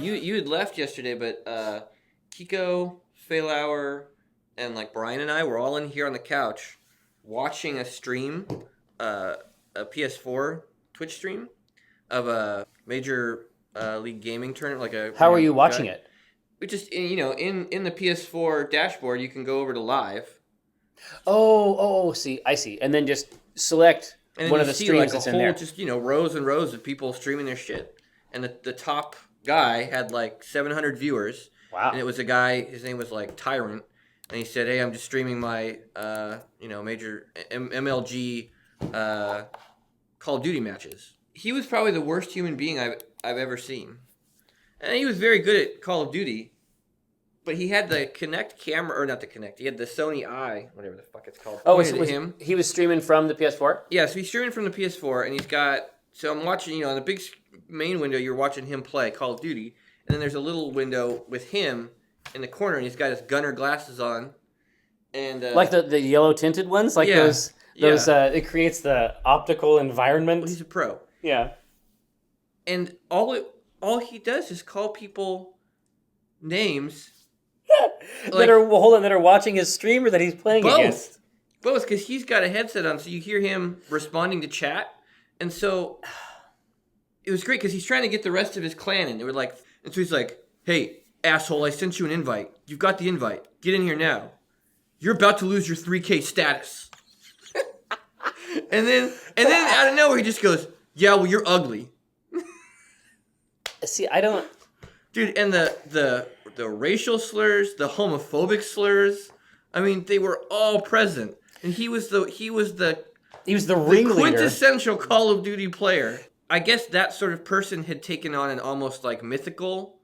You had left yesterday, but Kiko, Failhour, and like Brian and I were all in here on the couch watching a stream, a PS4 Twitch stream of a major league gaming tournament, like a How are you watching guy. it? We just in the PS4 dashboard, you can go over to live, See, I see. And then just select and then one you of the see streams like a that's in whole there. just rows and rows of people streaming their shit, and the top guy had like 700 viewers. Wow. And it was a guy, his name was like Tyrant, and he said, "Hey, I'm just streaming my, major MLG Call of Duty matches." He was probably the worst human being I've ever seen, and he was very good at Call of Duty, but he had the Kinect camera, or not the Kinect, he had the Sony Eye, whatever the fuck it's called. Oh, pointed at him. he was streaming from the PS4? Yeah, so he's streaming from the PS4, and he's got. So I'm watching, on the big main window, you're watching him play Call of Duty. And then there's a little window with him in the corner, and he's got his gunner glasses on, and Like the yellow tinted ones, like Yeah, those. It creates the optical environment. well, he's a pro, Yeah. and all he does is call people names. that are watching his stream or that he's playing against. Both, because he's got a headset on, so you hear him responding to chat, and so it was great because he's trying to get the rest of his clan in. They were like, and so he's like, "Hey, asshole, I sent you an invite. You've got the invite. Get in here now. You're about to lose your 3K status." and then out of nowhere he just goes, "Yeah, well, you're ugly." See, I don't. Dude, and the racial slurs, the homophobic slurs, I mean, they were all present. And he was the ringleader. quintessential Call of Duty player. I guess that sort of person had taken on an almost like mythical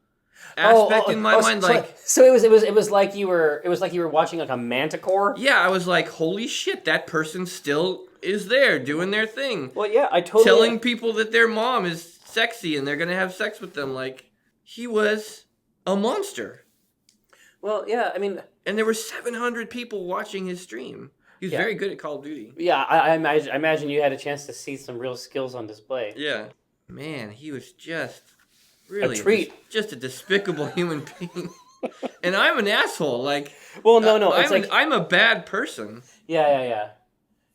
aspect in my mind. So it was like you were watching like a manticore. Yeah, I was like, holy shit, that person still is there doing their thing. Well, yeah, I totally telling people that their mom is sexy and they're gonna have sex with them. Like, he was a monster. Well, yeah, I mean, and there were 700 people watching his stream. He was very good at Call of Duty. Yeah, I imagine you had a chance to see some real skills on display. Yeah. Man, he was just really a treat. Just a despicable human being. And I'm an asshole. Like, well, no, it's I'm a bad person. Yeah.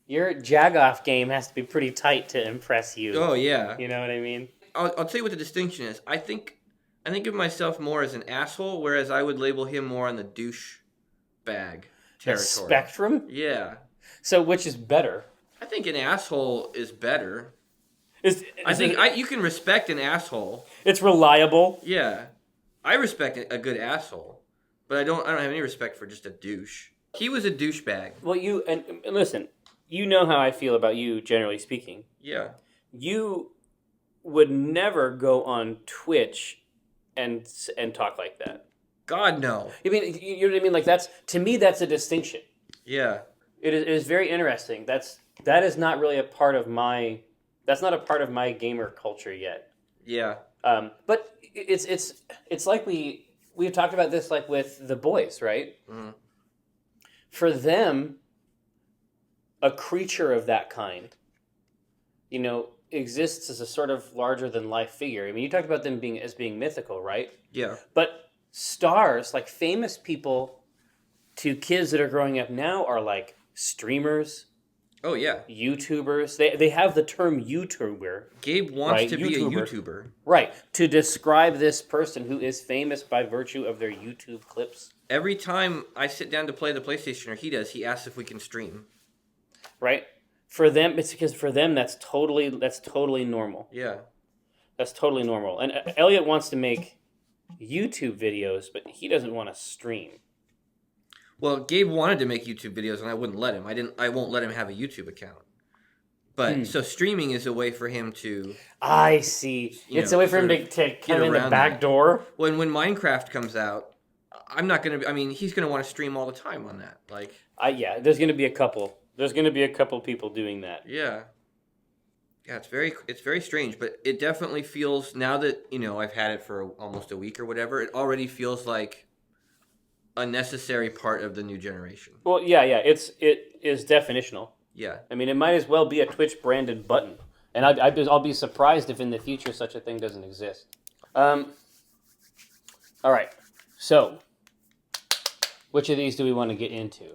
Your Jagoff game has to be pretty tight to impress you. Oh yeah. You know what I mean? I'll tell you what the distinction is. I think of myself more as an asshole, whereas I would label him more on the douche bag territory. The spectrum? Yeah. So which is better? I think an asshole is better. You can respect an asshole. It's reliable. Yeah. I respect a good asshole, but I don't have any respect for just a douche. He was a douchebag. Well, and listen, you know how I feel about you, generally speaking. Yeah. You would never go on Twitch and talk like that. God, no. You know what I mean? Like, to me, that's a distinction. Yeah. It is very interesting. That is not really a part of my. That's not a part of my gamer culture yet. Yeah. But it's like we've talked about this, like with the boys, right? Mm-hmm. For them, a creature of that kind, exists as a sort of larger than life figure. I mean, you talked about them being mythical, right? Yeah. But stars, like famous people, to kids that are growing up now, are like streamers. Oh yeah. YouTubers. They have the term YouTuber. Gabe wants to be a YouTuber. Right. To describe this person who is famous by virtue of their YouTube clips. Every time I sit down to play the PlayStation, or he does, he asks if we can stream. Right? For them, it's because for them that's totally normal. Yeah. That's totally normal. And Elliot wants to make YouTube videos, but he doesn't want to stream. Well, Gabe wanted to make YouTube videos, and I wouldn't let him. I won't let him have a YouTube account. But so streaming is a way for him to. I see. It's a way for him to come in the back door. When Minecraft comes out, I'm not gonna. I mean, he's gonna want to stream all the time on that. Like. There's gonna be a couple. There's gonna be a couple people doing that. Yeah. Yeah, it's very strange, but it definitely feels, now that I've had it for almost a week or whatever, it already feels like a necessary part of the new generation. Well, yeah, it is definitional. Yeah. I mean, it might as well be a Twitch branded button, and I'll be surprised if in the future such a thing doesn't exist. All right. So, which of these do we want to get into?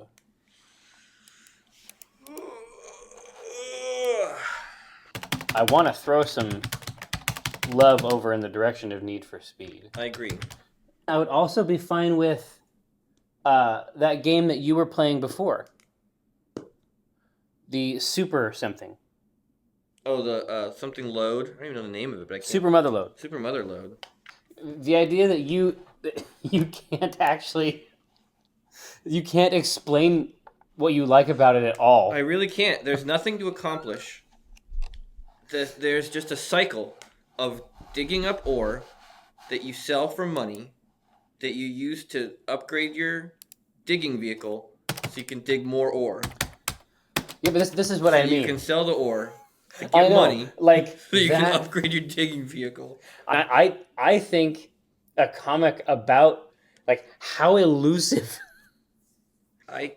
I want to throw some love over in the direction of Need for Speed. I agree. I would also be fine with that game that you were playing before. The Super something. Oh, the something load. I don't even know the name of it, but I can't. Super Mother Load. Super Mother Load. The idea that you can't actually... You can't explain what you like about it at all. I really can't. There's nothing to accomplish. There's just a cycle of digging up ore that you sell for money that you use to upgrade your digging vehicle so you can dig more ore. Yeah, but this is what I mean. You can sell the ore to get money like so you can upgrade your digging vehicle. I think a comic about like how elusive. I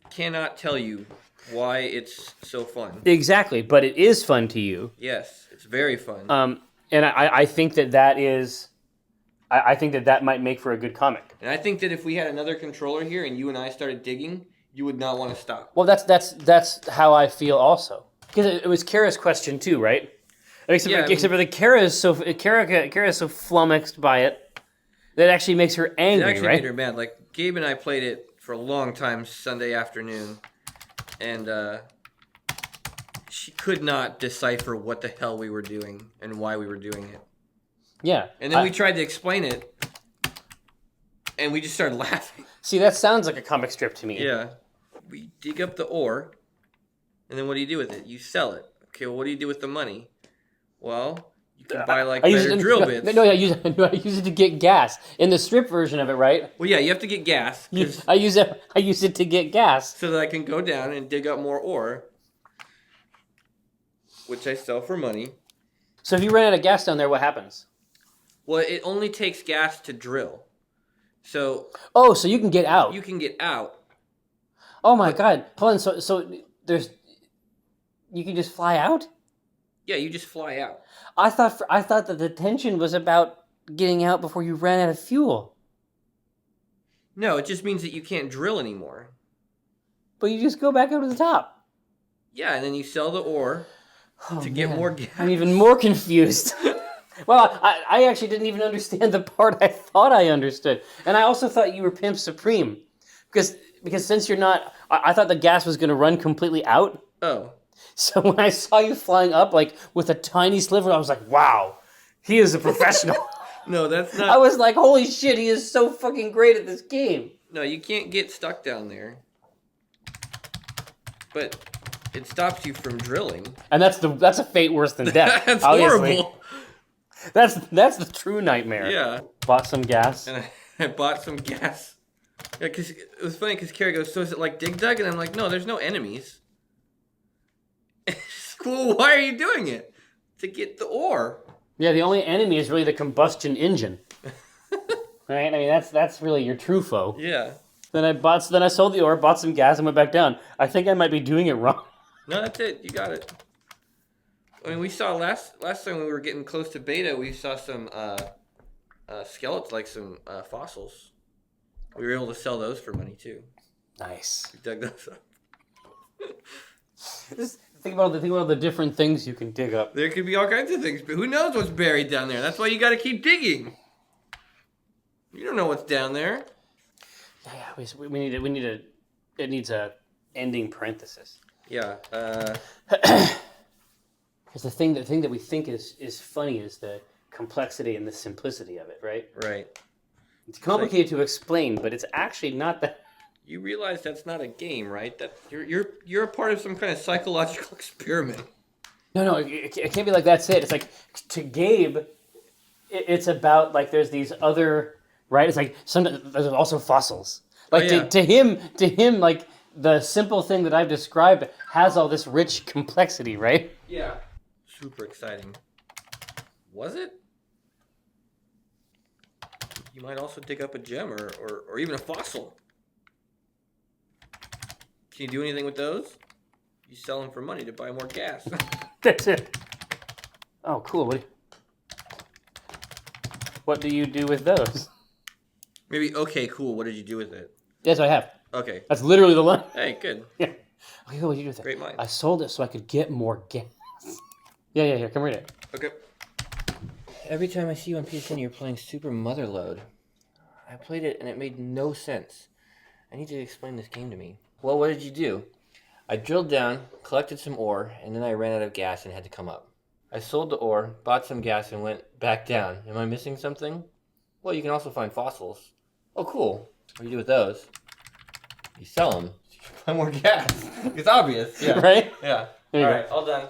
cannot tell you why it's so fun. Exactly, but it is fun to you. Yes, it's very fun. And I think that is... I think that might make for a good comic. And I think that if we had another controller here and you and I started digging, you would not want to stop. Well, that's how I feel also. Because it was Kara's question too, right? Except for the Kara is so flummoxed by it that it actually makes her angry, It actually right? made her mad. Like, Gabe and I played it for a long time Sunday afternoon, and she could not decipher what the hell we were doing and why we were doing it. Yeah. And then we tried to explain it, and we just started laughing. See, that sounds like a comic strip to me. Yeah. We dig up the ore, and then what do you do with it? You sell it. Okay, well, what do you do with the money? Well, you can buy, better drill bits. No, I use it to get gas. In the strip version of it, right? Well, yeah, you have to get gas. I use it to get gas. So that I can go down and dig up more ore, which I sell for money. So if you run out of gas down there, what happens? Well, it only takes gas to drill. So... Oh, so you can get out. You can get out. Oh my God. Hold on, so there's... You can just fly out? Yeah, you just fly out. I thought that the tension was about getting out before you ran out of fuel. No, it just means that you can't drill anymore. But you just go back up to the top. Yeah, and then you sell the ore to get more gas. I'm even more confused. Well, I actually didn't even understand the part I thought I understood. And I also thought you were Pimp Supreme. Because since you're not... I thought the gas was going to run completely out. Oh. So when I saw you flying up, like, with a tiny sliver, I was like, wow, he is a professional. No, that's not... I was like, holy shit, he is so fucking great at this game. No, you can't get stuck down there. But it stops you from drilling. And that's a fate worse than death. That's obviously. horrible. That's the true nightmare. Yeah. Bought some gas. And I bought some gas. Yeah, because it was funny because Carrie goes, so is it like Dig Dug? And I'm like, no, there's no enemies. Well, why are you doing it? To get the ore. Yeah, the only enemy is really the combustion engine. Right? I mean, that's really your true foe. Yeah. Then I sold the ore, bought some gas, and went back down. I think I might be doing it wrong. No, that's it. You got it. I mean, we saw last time we were getting close to beta, we saw some skeletons, like some fossils. We were able to sell those for money too. Nice. We dug those up. Just think about all the different things you can dig up. There could be all kinds of things, but who knows what's buried down there? That's why you got to keep digging. You don't know what's down there. Yeah, we need a. It needs a ending parenthesis. Yeah. Because the thing that we think is funny is the complexity and the simplicity of it, right? Right. It's complicated to explain, but it's actually not that. You realize that's not a game, right? That you're a part of some kind of psychological experiment. No, it can't be like that's it. It's like to Gabe, it's about like there's these other right. It's like there's also fossils. Like to him, like the simple thing that I've described has all this rich complexity, right? Yeah. Super exciting. Was it? You might also dig up a gem or even a fossil. Can you do anything with those? You sell them for money to buy more gas. That's it. Oh, cool. What do you do with those? Maybe, okay, cool. What did you do with it? Yes, I have. Okay. That's literally the line. Hey, good. Yeah. Okay, what did you do with it? Great mind. I sold it so I could get more gas. Yeah, here, come read it. Okay. Every time I see you on PSN, you're playing Super Motherload. I played it and it made no sense. I need you to explain this game to me. Well, what did you do? I drilled down, collected some ore, and then I ran out of gas and had to come up. I sold the ore, bought some gas, and went back down. Am I missing something? Well, you can also find fossils. Oh, cool. What do you do with those? You sell them. You find more gas. It's obvious. Yeah. Right? Yeah. There you All go. right, all done.